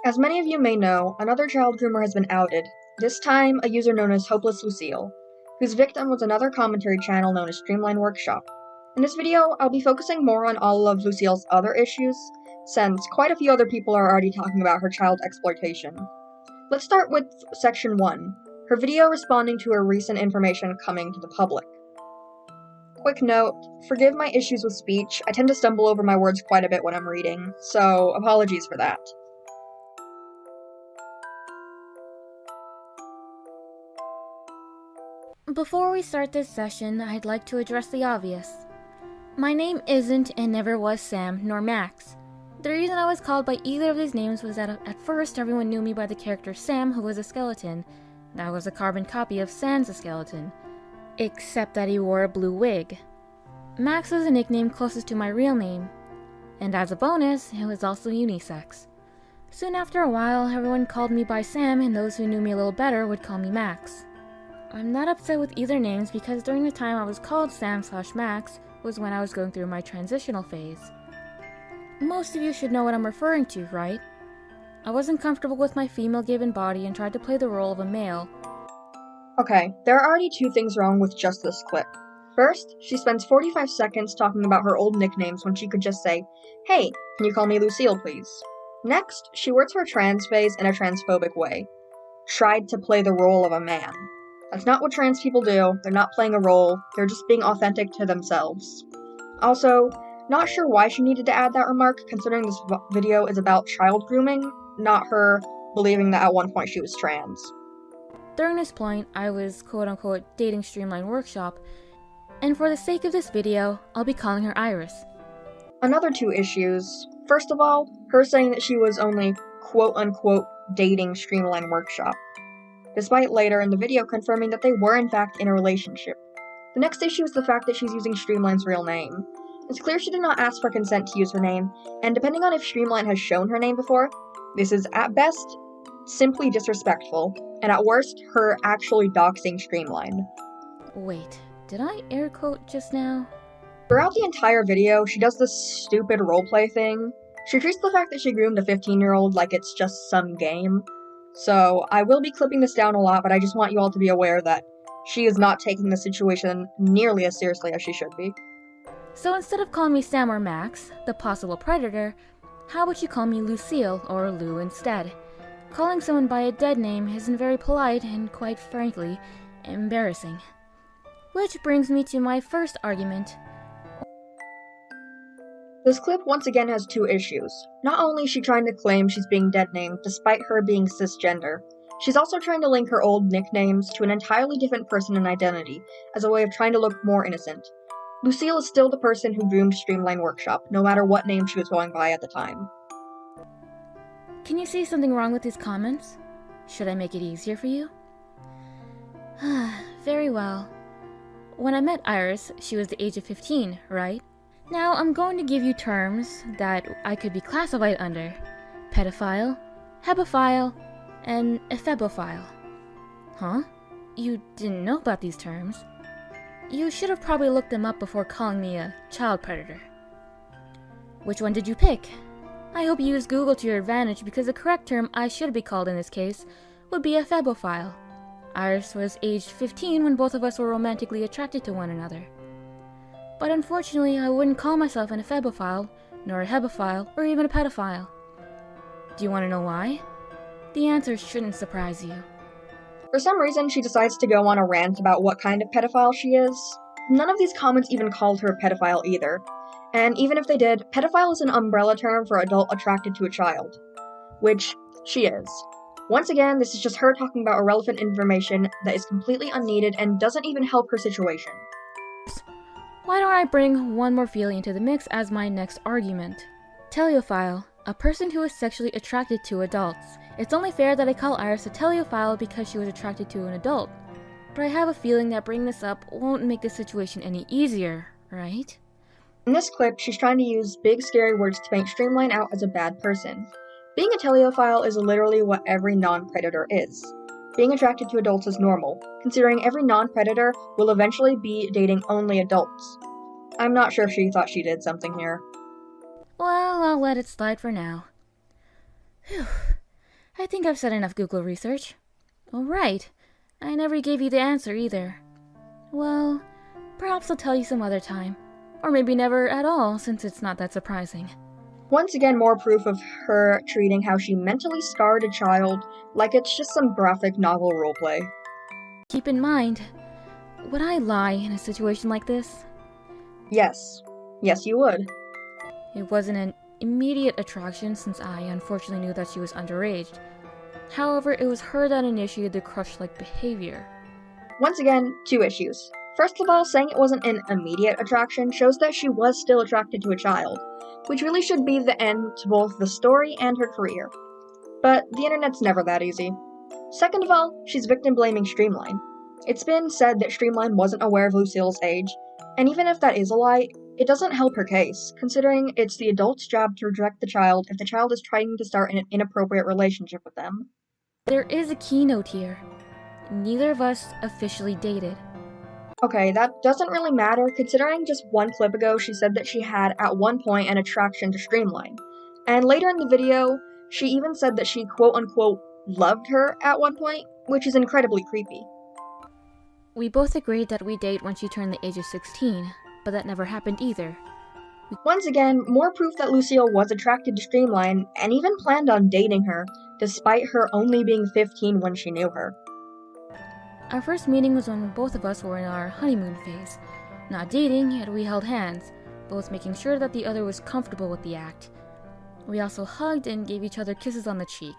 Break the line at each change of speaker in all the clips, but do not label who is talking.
As many of you may know, another child groomer has been outed, this time a user known as Hopeless Lucille, whose victim was another commentary channel known as Streamline Workshop. In this video, I'll be focusing more on all of Lucille's other issues, since quite a few other people are already talking about her child exploitation. Let's start with Section 1, her video responding to her recent information coming to the public. Quick note, forgive my issues with speech, I tend to stumble over my words quite a bit when I'm reading, so apologies for that.
Before we start this session, I'd like to address the obvious. My name isn't and never was Sam nor Max. The reason I was called by either of these names was that at first everyone knew me by the character Sam, who was a skeleton. That was a carbon copy of Sans the skeleton, except that he wore a blue wig. Max was a nickname closest to my real name, and as a bonus, it was also unisex. Soon after a while, everyone called me by Sam, and those who knew me a little better would call me Max. I'm not upset with either names because during the time I was called Sam/Max was when I was going through my transitional phase. Most of you should know what I'm referring to, right? I wasn't comfortable with my female-given body and tried to play the role of a male.
Okay, there are already two things wrong with just this clip. First, she spends 45 seconds talking about her old nicknames when she could just say, "Hey, can you call me Lucille, please?" Next, she words her trans phase in a transphobic way. Tried to play the role of a man. That's not what trans people do, they're not playing a role, they're just being authentic to themselves. Also, not sure why she needed to add that remark, considering this video is about child grooming, not her believing that at one point she was trans.
During this point, I was quote-unquote dating Streamline Workshop, and for the sake of this video, I'll be calling her Iris.
Another two issues. First of all, her saying that she was only quote-unquote dating Streamline Workshop, despite later in the video confirming that they were in fact in a relationship. The next issue is the fact that she's using Streamline's real name. It's clear she did not ask for consent to use her name, and depending on if Streamline has shown her name before, this is at best simply disrespectful, and at worst, her actually doxing Streamline.
Wait, did I air quote just now?
Throughout the entire video, she does this stupid roleplay thing. She treats the fact that she groomed a 15-year-old like it's just some game. So, I will be clipping this down a lot, but I just want you all to be aware that she is not taking the situation nearly as seriously as she should be.
So instead of calling me Sam or Max, the possible predator, how about you call me Lucille or Lou instead? Calling someone by a dead name isn't very polite and, quite frankly, embarrassing. Which brings me to my first argument.
This clip once again has two issues. Not only is she trying to claim she's being dead named despite her being cisgender, she's also trying to link her old nicknames to an entirely different person and identity as a way of trying to look more innocent. Lucille is still the person who groomed Streamline Workshop, no matter what name she was going by at the time.
Can you see something wrong with these comments? Should I make it easier for you? Very well. When I met Iris, she was the age of 15, right? Now I'm going to give you terms that I could be classified under: pedophile, h0peful, and h0pful. Huh? You didn't know about these terms? You should have probably looked them up before calling me a child predator. Which one did you pick? I hope you used Google to your advantage because the correct term I should be called in this case would be a h0pful. Iris was aged 15 when both of us were romantically attracted to one another. But unfortunately, I wouldn't call myself an h0pful, nor a h0pful, or even a pedophile. Do you want to know why? The answer shouldn't surprise you.
For some reason, she decides to go on a rant about what kind of pedophile she is. None of these comments even called her a pedophile either. And even if they did, pedophile is an umbrella term for adult attracted to a child. Which she is. Once again, this is just her talking about irrelevant information that is completely unneeded and doesn't even help her situation.
Why don't I bring one more feeling into the mix as my next argument? Teleophile, a person who is sexually attracted to adults. It's only fair that I call Iris a teleophile because she was attracted to an adult. But I have a feeling that bringing this up won't make the situation any easier, right?
In this clip, she's trying to use big scary words to paint Streamline out as a bad person. Being a teleophile is literally what every non-predator is. Being attracted to adults is normal, considering every non-predator will eventually be dating only adults. I'm not sure if she thought she did something here.
Well, I'll let it slide for now. Whew. I think I've said enough Google research. Oh, right. I never gave you the answer either. Well, perhaps I'll tell you some other time. Or maybe never at all, since it's not that surprising.
Once again, more proof of her treating how she mentally scarred a child like it's just some graphic novel roleplay.
Keep in mind, would I lie in a situation like this?
Yes. Yes, you would.
It wasn't an immediate attraction since I unfortunately knew that she was underage. However, it was her that initiated the crush-like behavior.
Once again, two issues. First of all, saying it wasn't an immediate attraction shows that she was still attracted to a child, which really should be the end to both the story and her career. But the internet's never that easy. Second of all, she's victim-blaming Streamline. It's been said that Streamline wasn't aware of Lucille's age, and even if that is a lie, it doesn't help her case, considering it's the adult's job to reject the child if the child is trying to start an inappropriate relationship with them.
There is a keynote here. Neither of us officially dated.
Okay, that doesn't really matter, considering just one clip ago she said that she had at one point an attraction to Streamline. And later in the video, she even said that she quote-unquote loved her at one point, which is incredibly creepy.
We both agreed that we'd date when she turned the age of 16, but that never happened either.
Once again, more proof that Lucille was attracted to Streamline and even planned on dating her, despite her only being 15 when she knew her.
Our first meeting was when both of us were in our honeymoon phase. Not dating, yet we held hands, both making sure that the other was comfortable with the act. We also hugged and gave each other kisses on the cheek.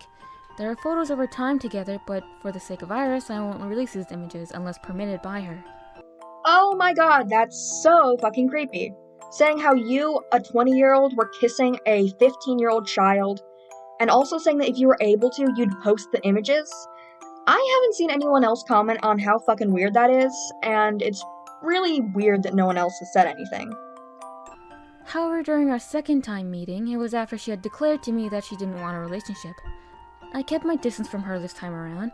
There are photos of our time together, but for the sake of Iris, I won't release these images unless permitted by her.
Oh my god, that's so fucking creepy. Saying how you, a 20-year-old, were kissing a 15-year-old child, and also saying that if you were able to, you'd post the images. I haven't seen anyone else comment on how fucking weird that is, and it's really weird that no one else has said anything.
However, during our second time meeting, it was after she had declared to me that she didn't want a relationship. I kept my distance from her this time around.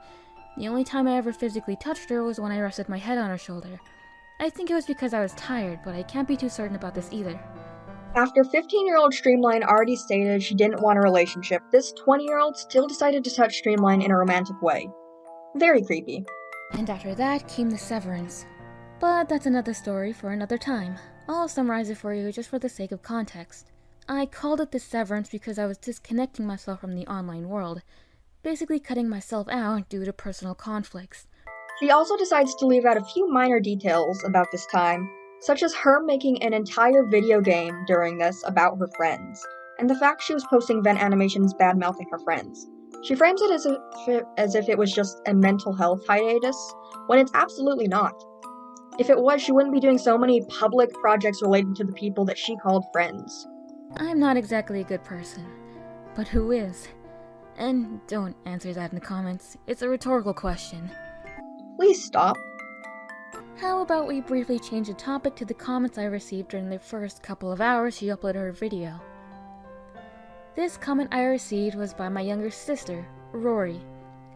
The only time I ever physically touched her was when I rested my head on her shoulder. I think it was because I was tired, but I can't be too certain about this either.
After 15-year-old Streamline already stated she didn't want a relationship, this 20-year-old still decided to touch Streamline in a romantic way. Very creepy.
And after that came the severance. But that's another story for another time. I'll summarize it for you just for the sake of context. I called it the severance because I was disconnecting myself from the online world, basically cutting myself out due to personal conflicts.
She also decides to leave out a few minor details about this time, such as her making an entire video game during this about her friends, and the fact she was posting vent animations bad-mouthing her friends. She frames it as if it was just a mental health hiatus, when it's absolutely not. If it was, she wouldn't be doing so many public projects related to the people that she called friends.
I'm not exactly a good person, but who is? And don't answer that in the comments, it's a rhetorical question.
Please stop.
How about we briefly change the topic to the comments I received during the first couple of hours she uploaded her video. This comment I received was by my younger sister, Rory,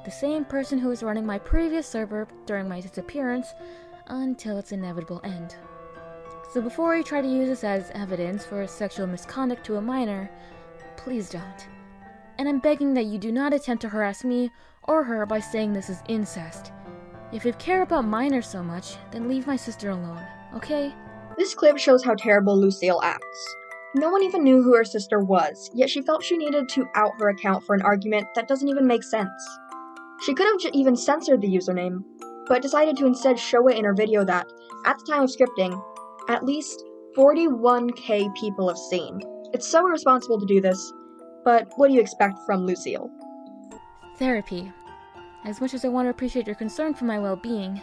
the same person who was running my previous server during my disappearance until its inevitable end. So before you try to use this as evidence for sexual misconduct to a minor, please don't. And I'm begging that you do not attempt to harass me or her by saying this is incest. If you care about minors so much, then leave my sister alone, okay?
This clip shows how terrible Lucille acts. No one even knew who her sister was, yet she felt she needed to out her account for an argument that doesn't even make sense. She could have even censored the username, but decided to instead show it in her video that, at the time of scripting, at least 41k people have seen. It's so irresponsible to do this, but what do you expect from Lucille?
Therapy. As much as I want to appreciate your concern for my well-being,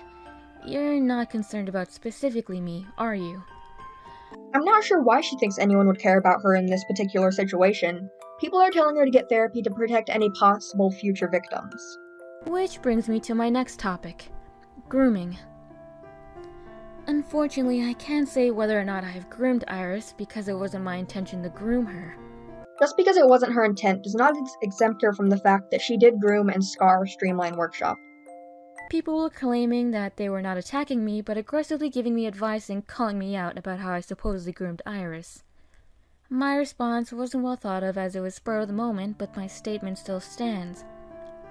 you're not concerned about specifically me, are you?
I'm not sure why she thinks anyone would care about her in this particular situation. People are telling her to get therapy to protect any possible future victims.
Which brings me to my next topic, grooming. Unfortunately, I can't say whether or not I have groomed Iris because it wasn't my intention to groom her.
Just because it wasn't her intent does not exempt her from the fact that she did groom and scar Streamline Workshop.
People were claiming that they were not attacking me, but aggressively giving me advice and calling me out about how I supposedly groomed Iris. My response wasn't well thought of as it was spur of the moment, but my statement still stands.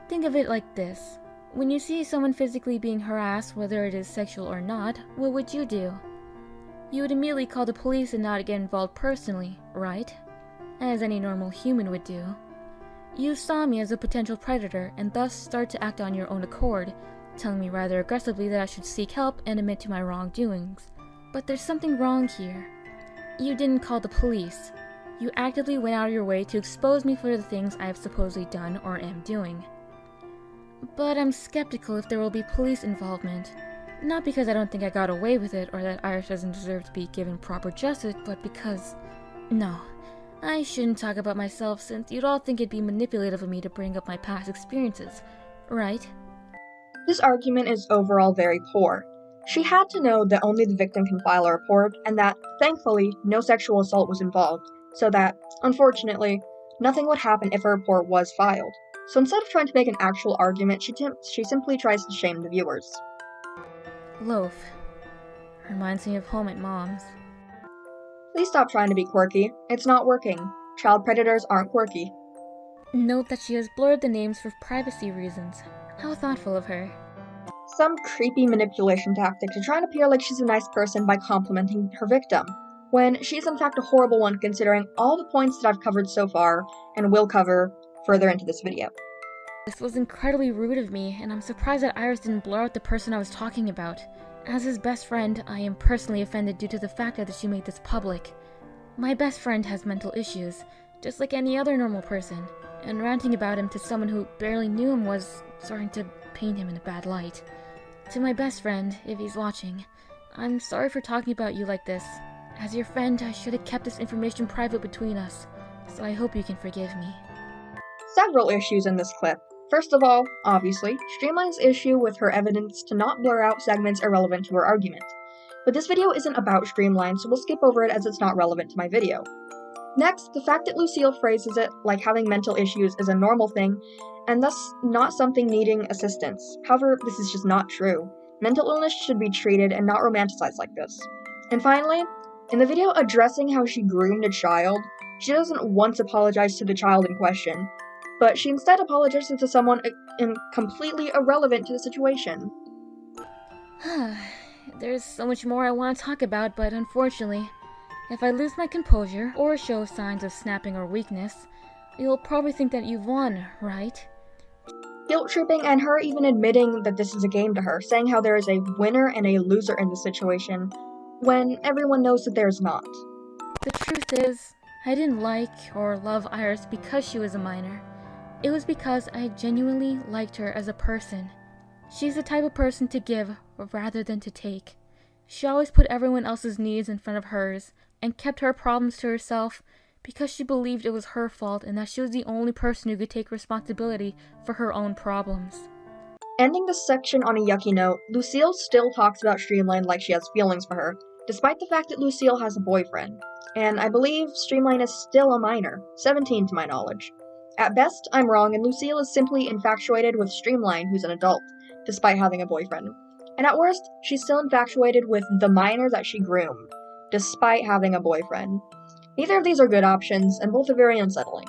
Think of it like this. When you see someone physically being harassed, whether it is sexual or not, what would you do? You would immediately call the police and not get involved personally, right? As any normal human would do. You saw me as a potential predator and thus start to act on your own accord, telling me rather aggressively that I should seek help and admit to my wrongdoings. But there's something wrong here. You didn't call the police. You actively went out of your way to expose me for the things I have supposedly done or am doing. But I'm skeptical if there will be police involvement. Not because I don't think I got away with it or that Iris doesn't deserve to be given proper justice, but because... No. I shouldn't talk about myself since you'd all think it'd be manipulative of me to bring up my past experiences, right?
This argument is overall very poor. She had to know that only the victim can file a report, and that, thankfully, no sexual assault was involved, so that, unfortunately, nothing would happen if a report was filed. So instead of trying to make an actual argument, she simply tries to shame the viewers.
Loaf. Reminds me of home at Mom's.
Please stop trying to be quirky. It's not working. Child predators aren't quirky.
Note that she has blurred the names for privacy reasons. How thoughtful of her.
Some creepy manipulation tactic to try and appear like she's a nice person by complimenting her victim, when she's in fact a horrible one considering all the points that I've covered so far and will cover further into this video.
This was incredibly rude of me, and I'm surprised that Iris didn't blur out the person I was talking about. As his best friend, I am personally offended due to the fact that she made this public. My best friend has mental issues, just like any other normal person, and ranting about him to someone who barely knew him was starting to paint him in a bad light. To my best friend, if he's watching, I'm sorry for talking about you like this. As your friend, I should have kept this information private between us, so I hope you can forgive me.
Several issues in this clip. First of all, obviously, Streamline's issue with her evidence to not blur out segments irrelevant to her argument. But this video isn't about Streamline, so we'll skip over it as it's not relevant to my video. Next, the fact that Lucille phrases it like having mental issues is a normal thing, and thus not something needing assistance. However, this is just not true. Mental illness should be treated and not romanticized like this. And finally, in the video addressing how she groomed a child, she doesn't once apologize to the child in question, but she instead apologizes to someone completely irrelevant to the situation.
There's so much more I want to talk about, but unfortunately, if I lose my composure or show signs of snapping or weakness, you'll probably think that you've won, right?
Guilt-tripping and her even admitting that this is a game to her, saying how there is a winner and a loser in the situation, when everyone knows that there's not.
The truth is, I didn't like or love Iris because she was a minor. It was because I genuinely liked her as a person. She's the type of person to give rather than to take. She always put everyone else's needs in front of hers, and kept her problems to herself because she believed it was her fault and that she was the only person who could take responsibility for her own problems.
Ending this section on a yucky note, Lucille still talks about Streamline like she has feelings for her, despite the fact that Lucille has a boyfriend. And I believe Streamline is still a minor, 17 to my knowledge. At best, I'm wrong, and Lucille is simply infatuated with Streamline, who's an adult, despite having a boyfriend. And at worst, she's still infatuated with the minor that she groomed, despite having a boyfriend. Neither of these are good options, and both are very unsettling.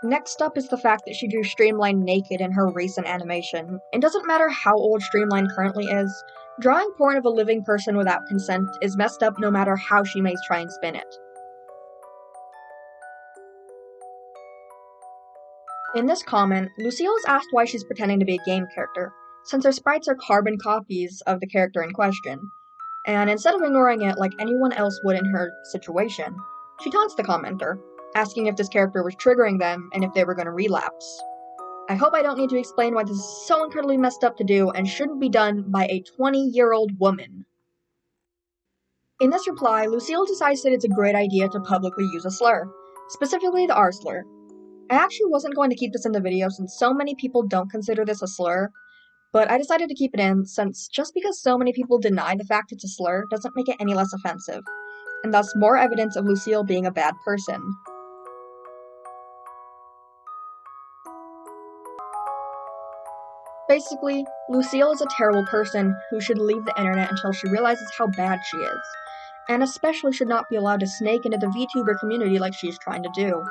Next up is the fact that she drew Streamline naked in her recent animation. It doesn't matter how old Streamline currently is, drawing porn of a living person without consent is messed up no matter how she may try and spin it. In this comment, Lucille is asked why she's pretending to be a game character, since her sprites are carbon copies of the character in question, and instead of ignoring it like anyone else would in her situation, she taunts the commenter, asking if this character was triggering them and if they were going to relapse. I hope I don't need to explain why this is so incredibly messed up to do and shouldn't be done by a 20-year-old woman. In this reply, Lucille decides that it's a great idea to publicly use a slur, specifically the R slur. I actually wasn't going to keep this in the video since so many people don't consider this a slur, but I decided to keep it in since just because so many people deny the fact it's a slur doesn't make it any less offensive, and thus more evidence of Lucille being a bad person. Basically, Lucille is a terrible person who should leave the internet until she realizes how bad she is. and especially should not be allowed to snake into the VTuber community like she's trying to do.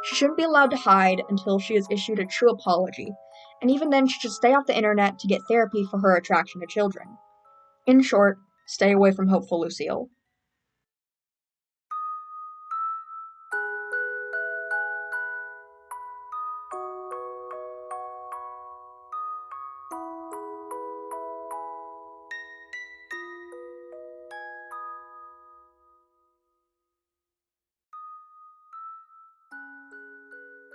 She shouldn't be allowed to hide until she is issued a true apology, and even then she should stay off the internet to get therapy for her attraction to children. In short, stay away from h0peful Lucille.